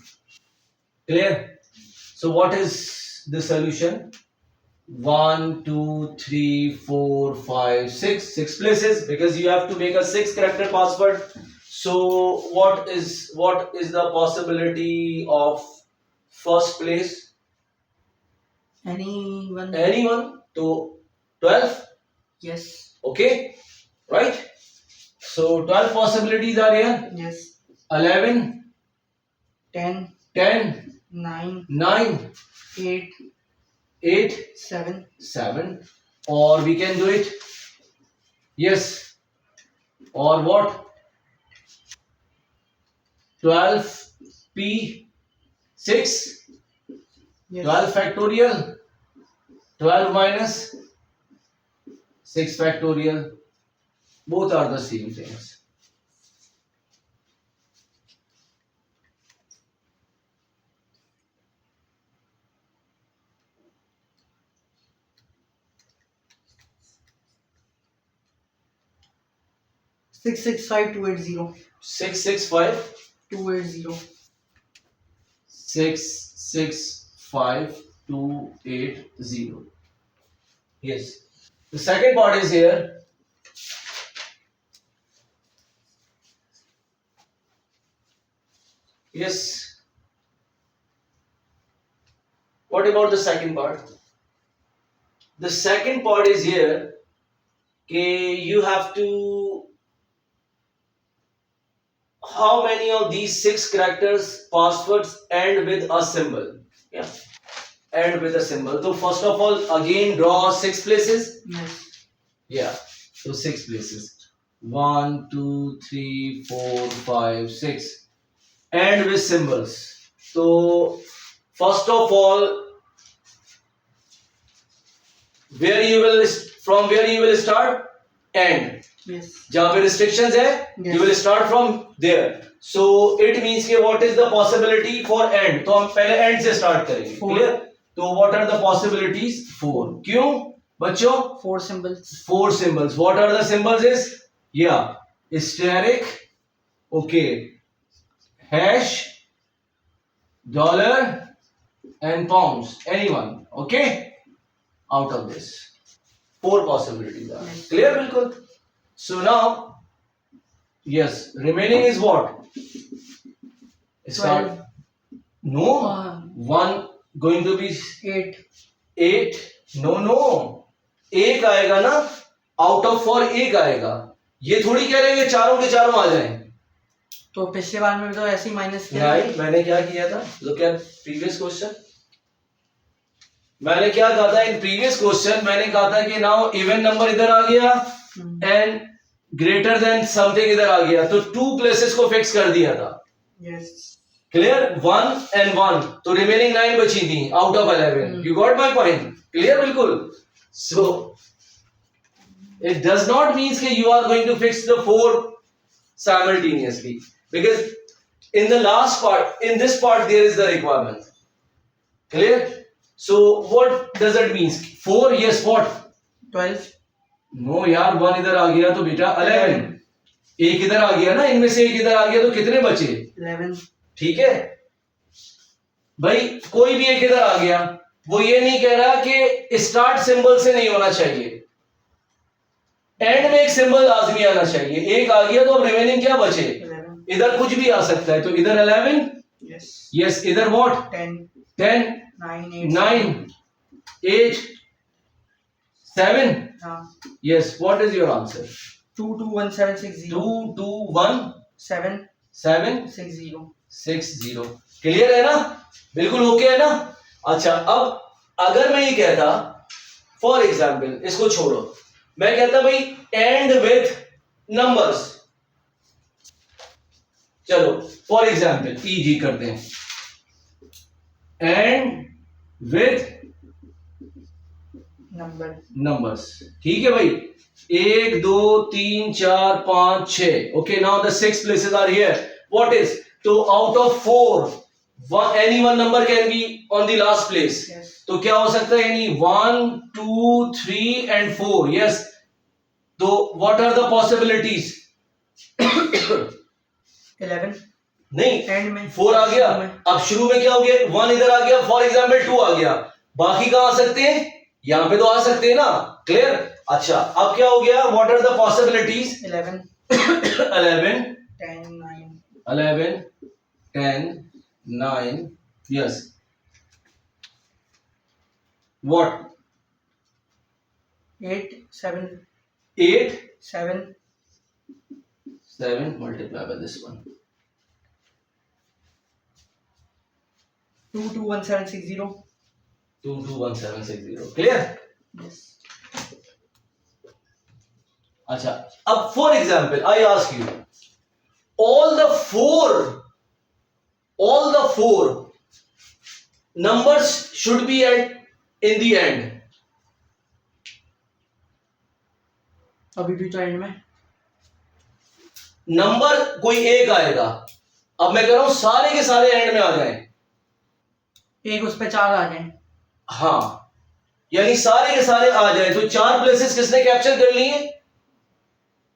Clear? So what is the solution? 1, 2, 3, 4, 5, 6. 6 places because you have to make a 6-character password. So what is the possibility of first place? Anyone? Anyone? To 12? Yes. Okay, right? So 12 possibilities are here. Yes. 11, 10, 10, 9, 9, 8, 8, 7. 7. Or we can do it. Yes. Or what? 12p6. Yes. 12 factorial. 12 minus 6 factorial. Both are the same things. Six six five two eight zero. 665 280. 665280. Yes. The second part is here. Yes. What about the second part? The second part is here. Okay, you have to. How many of these 6 characters passwords end with a symbol? Yeah, end with a symbol. So first of all, again draw 6 places. Yes. Yeah, so 6 places. 1, 2, 3, 4, 5, 6. End with symbols. So first of all, from where you will start? End. Yes. जहाँ पे restrictions है, Yes. you will start from there. So it means कि what is the possibility for end? तो हम पहले end से start करेंगे. 4. Clear? तो what are the possibilities? 4. क्यों बच्चों? 4 symbols. 4 symbols. What are the symbols is? Yeah, asterisk, okay, hash, dollar and pounds. Anyone, okay? Out of this, 4 possibilities are Yes. clear. Bilkul. So now, yes, remaining is what? Start. 12. No, 1 going to be 8. 8. No, एक आएगा ना, out of 4 एक आएगा. ये थोड़ी कह रहे हैं कि चारों के चारों आ जाएं. तो पिछले बार में भी तो ऐसे ही माइनस किया. नहीं, मैंने क्या किया था? Look at previous question. मैंने क्या कहा था इन previous question? मैंने कहा था कि now even number इधर आ गया and greater than something इधर आ गया, तो 2 places को fix कर दिया था. Yes. Clear? 1 and 1, तो remaining 9 बची थी out of 11. You got my point? Clear बिल्कुल. So it does not mean that you are going to fix the 4 simultaneously, because in the last part, in this part there is the requirement. Clear? So what does it mean? 4, yes, what? 12. No यार, 1 इधर आ गया तो बेटा 11. एक इधर आ गया ना, इनमें से एक इधर आ गया तो कितने बचे? 11. ठीक है भाई, कोई भी एक इधर आ गया, वो ये नहीं कह रहा कि स्टार्ट सिंबल से नहीं होना चाहिए. एंड में एक सिंबल लाजमी आना चाहिए, एक आ गया तो अब रिमेनिंग क्या बचे? 11 इधर कुछ भी आ सकता है, तो इधर 11, yes यस, इधर व्हाट? 10 10, 9 8 9, 8, 7, हाँ yes, what is your answer? 221760 2 2 1 7 7 60 6 0। Clear है ना? बिल्कुल ओके है ना? अच्छा, अब अगर मैं ये कहता, फॉर एग्जाम्पल, इसको छोड़ो, मैं कहता भाई एंड विथ नंबर्स, चलो फॉर एग्जाम्पल जी करते हैं, एंड विथ नंबर numbers, ठीक है भाई, 1 2 3 4 5 6, okay, now the 6 places are here, what is, so out of 4 any one number can be on the last place, yes तो क्या हो सकता है, यानी 1 2 3 and 4, yes, तो what are the possibilities? 11 नहीं, एंड में 4 आ गया, शुरू में। अब शुरू में क्या हो गया, 1 इधर आ गया, फॉर एग्जाम्पल 2 आ गया, बाकी कहां आ सकते हैं, यहां पे तो आ सकते हैं ना, क्लियर? अच्छा, अब क्या हो गया, what are the possibilities? 11 11 10 9 11 10 9, yes, what? 8 7 8 7 7 multiply by this one, 221760 221760, clear? yes अच्छा, अब for example I ask you, all the four numbers should be in the end, अभी भी तो एंड में नंबर कोई एक आएगा, अब मैं कह रहा हूं सारे के सारे एंड में आ जाएं, एक उस पे 4 आ जाए, हाँ, यानी सारे के सारे आ जाएं, तो 4 प्लेसेस किसने कैप्चर कर लिए?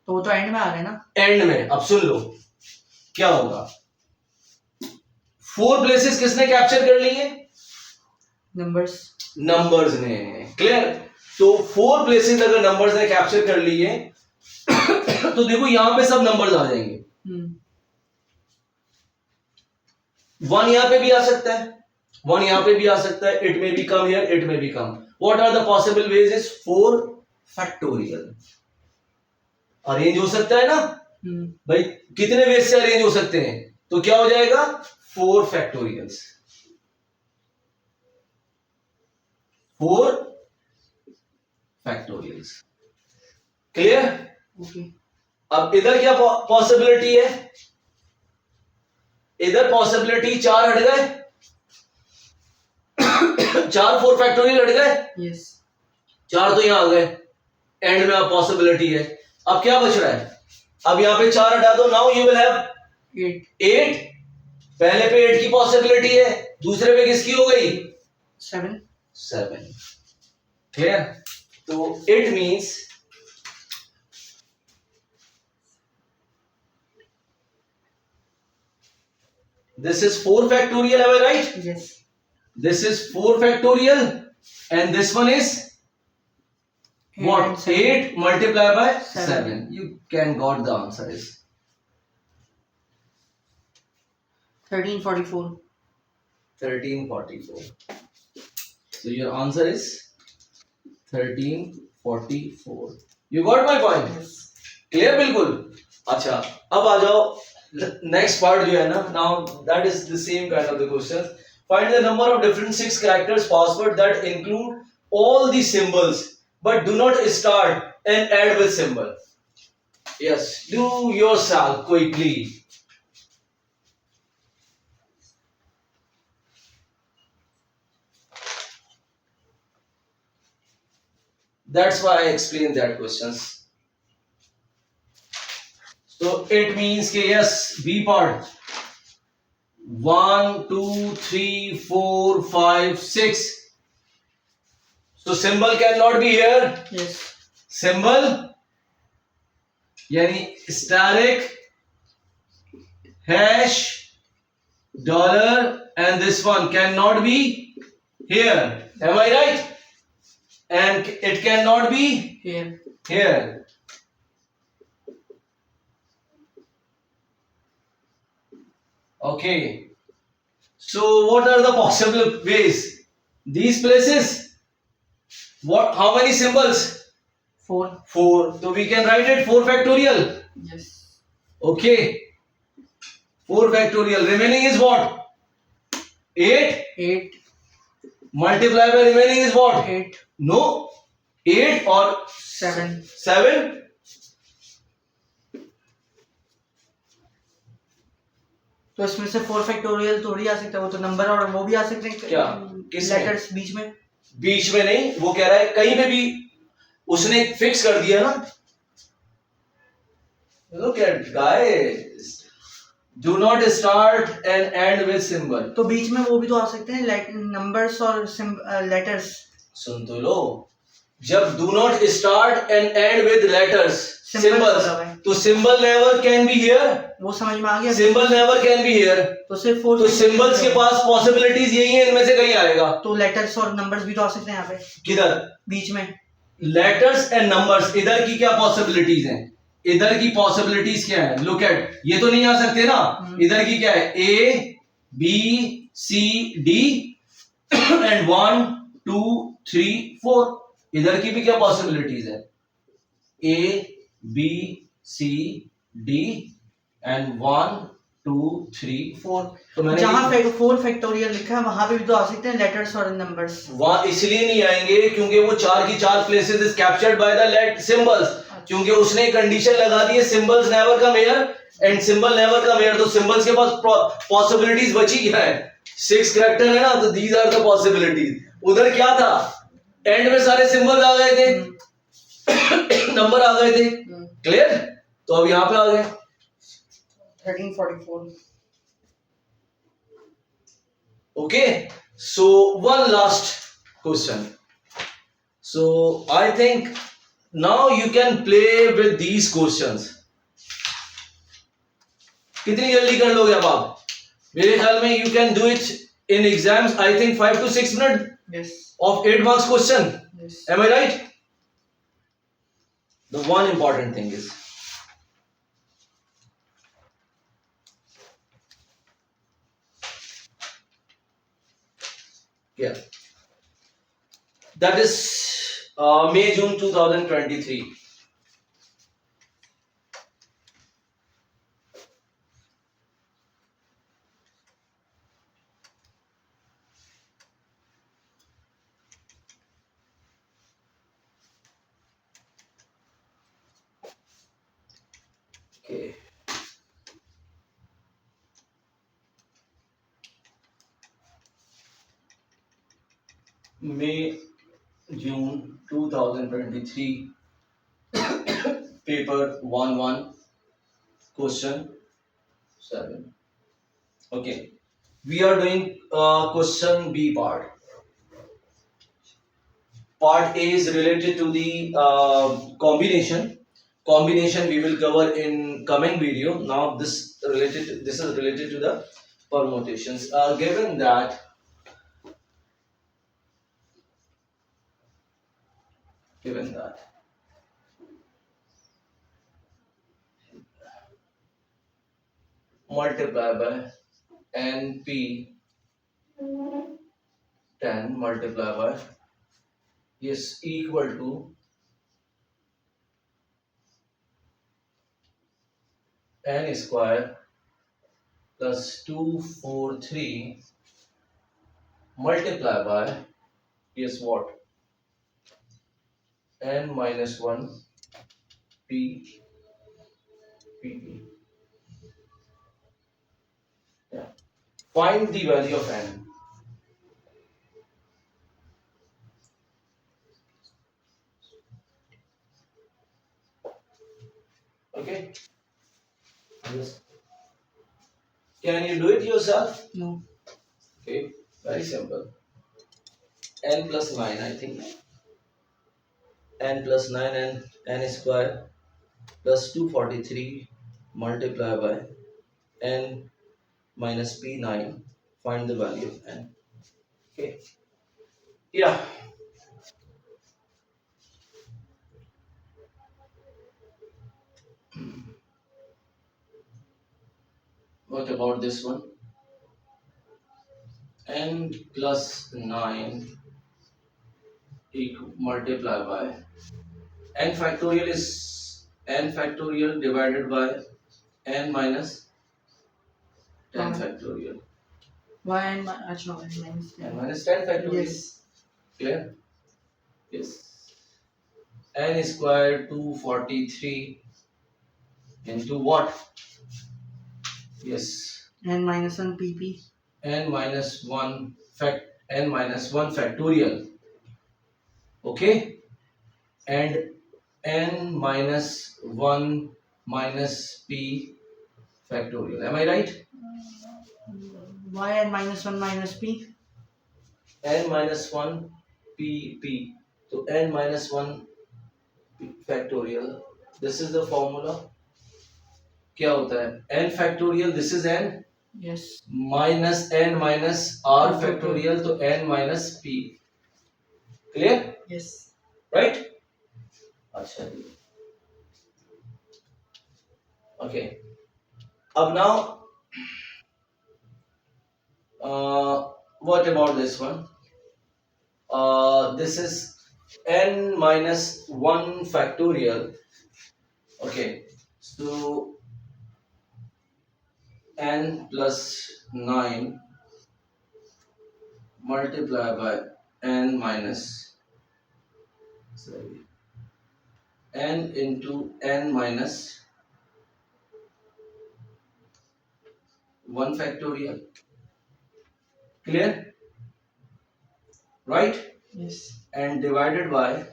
तो वो तो एंड में आ गए ना, एंड में। अब सुन लो क्या होगा, 4 प्लेसेस किसने कैप्चर कर लिए? नंबर्स ने, क्लियर? तो 4 प्लेसेस अगर नंबर्स ने कैप्चर कर लिए तो देखो यहां पे सब नंबर्स आ जाएंगे, 1 यहां पे भी आ सकता है, 1 यहां पे भी आ सकता है, it may become here, it may become, what are the possible ways? Is 4 factorial, arrange हो सकता है ना भाई, कितने वेज से अरेंज हो सकते हैं, तो क्या हो जाएगा 4 फैक्टोरियल्स, 4 फैक्टोरियल्स, क्लियर? ओके अब इधर क्या पॉसिबिलिटी है, इधर पॉसिबिलिटी 4 हट गए 4 4 फैक्टोरियल हट गए, यस 4 तो यहां आ गए, एंड में अब पॉसिबिलिटी है, अब क्या बच रहा है, अब यहां पे 4 हटा दो, नाउ यू विल हैव 8, पहले पे 8 की पॉसिबिलिटी है, दूसरे पे किसकी हो गई? 7, क्लियर? तो it means this is 4 factorial, am I right? Yes This is 4 factorial and this one is what? 8 multiplied by 7. You can got the answer is 1344 1344. So your answer is 1344. You got my point? Yes clear? बिल्कुल। अच्छा, अब आ जाओ next part जो है ना, now that is the same kind of the questions, find the number of different 6 characters password that include all the symbols but do not start and end with symbol. Yes, do yourself quickly. That's why I explained that questions. So it means कि yes, B part 1 2 3 4 5 6. So symbol cannot be here. Yes Symbol यानी static hash dollar and this one cannot be here. Am I right? And it cannot be here here. Okay. So what are the possible ways? These places. What? How many symbols? 4. 4. So we can write it 4 factorial. Yes. Okay. 4 factorial. Remaining is what? 8. 8. Multiply by remaining is what? 8. No. 8 or 7. 7. तो इसमें से 4 factorial थोड़ी आ सकता है, वो तो number और वो भी आ सकते हैं क्या? किसमें? लेटर्स बीच में। बीच में नहीं, वो कह रहा है कहीं पे भी उसने फिक्स कर दिया ना। Look at guys. Do not start and end with symbol. तो बीच में वो भी तो आ सकते हैं नंबर्स और लेटर्स। सुन तो लो, जब do not start and end with letters, symbols, तो symbol never can be here. वो समझ में आ गया। Symbol never can be here. तो सिर्फ 4। तो symbols के पास possibilities यही है, इनमें से कहीं आएगा। तो लेटर्स और नंबर्स भी तो आ सकते हैं यहाँ पे। किधर? बीच में। लेटर्स एंड नंबर्स, इधर की क्या पॉसिबिलिटीज हैं? इधर की पॉसिबिलिटीज क्या है? लुक एट, ये तो नहीं आ सकते ना। इधर की क्या है? A B C D and 1 2 3 4। इधर की भी क्या पॉसिबिलिटीज है? A B C D and 1 2 3 4। तो मैंने जहां 4 फैक्टोरियल लिखा है वहां पे भी तो आ सकते हैं लेटर्स और नंबर्स। वहां इसलिए नहीं आएंगे क्योंकि वो 4 की 4 places is captured by the symbols, क्योंकि उसने कंडीशन लगा दी है symbols never come here and symbol never come here. तो सिंबल्स के पास पॉसिबिलिटीज बची क्या है? 6 कैरेक्टर है ना, तो दीज आर द पॉसिबिलिटीज। उधर क्या था? एंड में सारे सिंबल्स आ गए थे, नंबर आ गए थे। क्लियर? तो अब यहां पे आ गए 1344। Okay, so one last question. So I think now you can play with these questions. कितनी जल्दी कर लोगे अब आप? मेरे ख्याल में you can do it in exams. I think 5 to 6 minutes. Yes. Of 8 marks question. Yes. Am I right? The one important thing is yeah. That is May June 2023. Okay. May June 2023 paper 1-1 question 7. Okay, we are doing question B part. Part A is related to the combination. Combination we will cover in coming video. Now this is related to the permutations. Given that multiply by NP 10 multiply by is equal to n square plus 243 multiply by is what? N minus 1 p p. Yeah. Find the value of n. Okay. Yes. Can you do it yourself? No. Okay. Very simple. N plus 9, I think. N plus 9 and n square plus 243 multiply by n minus p9. Find the value of n. Okay. Yeah. What about this one? n plus 9 multiply by n factorial is n factorial divided by n minus 10 factorial. अच्छा minus n 10. minus 10 factorial. Yes. Clear? Yes. n square 243 into what? Yes. n minus 1 pp. n minus 1 n minus 1 factorial. Okay, and n minus 1 minus p factorial. Am I right? Why n minus 1 minus p? n minus 1 p. So n minus 1 factorial. This is the formula. क्या होता है? n factorial, this is n Yes. minus n minus r factorial, तो n minus p. Clear? Yes. Right? अच्छा जी. Okay. अब now, what about this one? This is n minus 1 factorial. Okay. So n plus 9 multiply by n minus n into n minus 1 factorial. Clear? Right? Yes. And divided by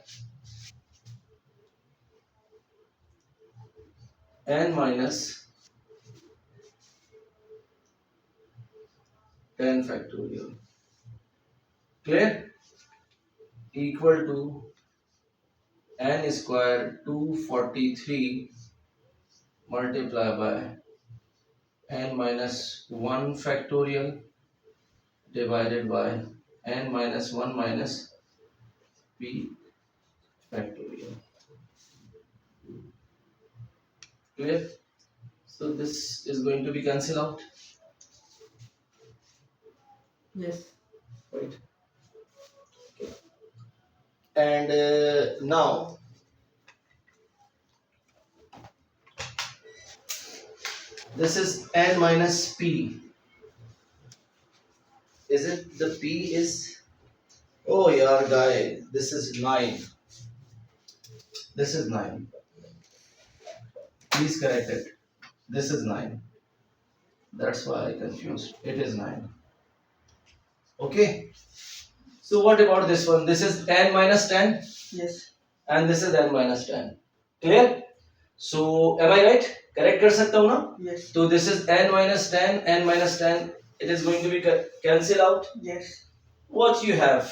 n minus 10 factorial. Clear? Equal to n square 243 multiply by n minus 1 factorial divided by n minus 1 minus p factorial. Clear? So this is going to be cancelled out. Yes. Right. Okay. And now this is n minus p. Is it the p is? Oh yaar guy, this is 9. This is 9. Please correct it. This is 9. That's why I confused. It is 9. Okay. So what about this one? This is n minus 10 Yes. and this is n minus 10. Clear? So am I right? Correct कर सकता हूँ ना? Yes. So this is n minus 10, n minus 10. It is going to be cancelled out. Yes. What you have?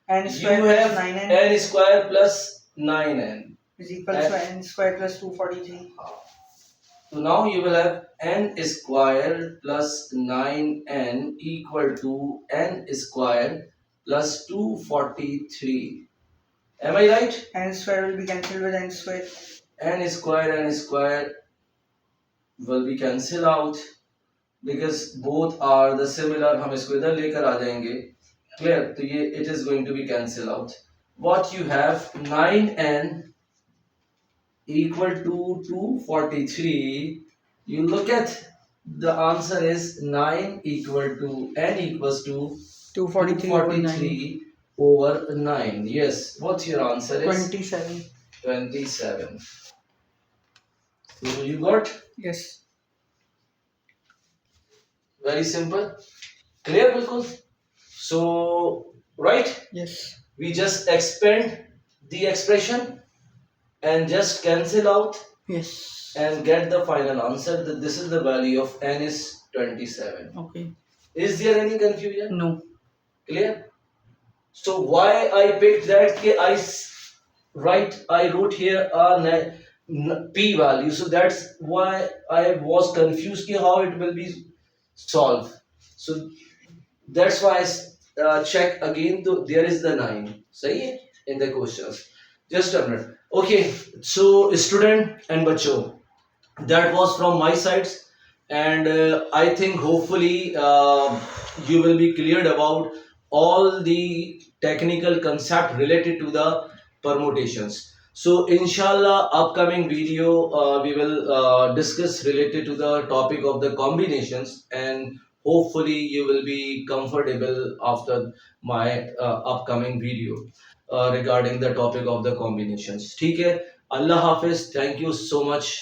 N You square plus have 9n n square plus 9n. is equal to n square plus 243. So now you will have n square plus 9n equal to n square plus 243. Am I right? N square will be cancelled with n square. n square will be cancelled out because both are the similar. हम इसको इधर लेकर आ जाएंगे. Clear? तो ये it is going to be cancelled out. What you have 9n equal to 243. You look at the answer is 9 equal to n equals to 243 over 9. Yes. What's your answer is? 27. 27. So you got? Yes. Very simple. Clear बिल्कुल? So right? Yes. We just expand the expression and just cancel out Yes. and get the final answer that this is the value of n is 27. Okay. Is there any confusion? No. Clear? So why I picked that I wrote here a p value, so that's why I was confused how it will be solved. So that's why I check again. There is the 9 सही है in the questions. Just a minute. Okay, so student and बच्चों, that was from my sides. and I think hopefully you will be cleared about all the technical concept related to the permutations. So inshallah, upcoming video we will discuss related to the topic of the combinations, and hopefully you will be comfortable after my upcoming video regarding the topic of the combinations. ठीक है, Allah Hafiz, thank you so much.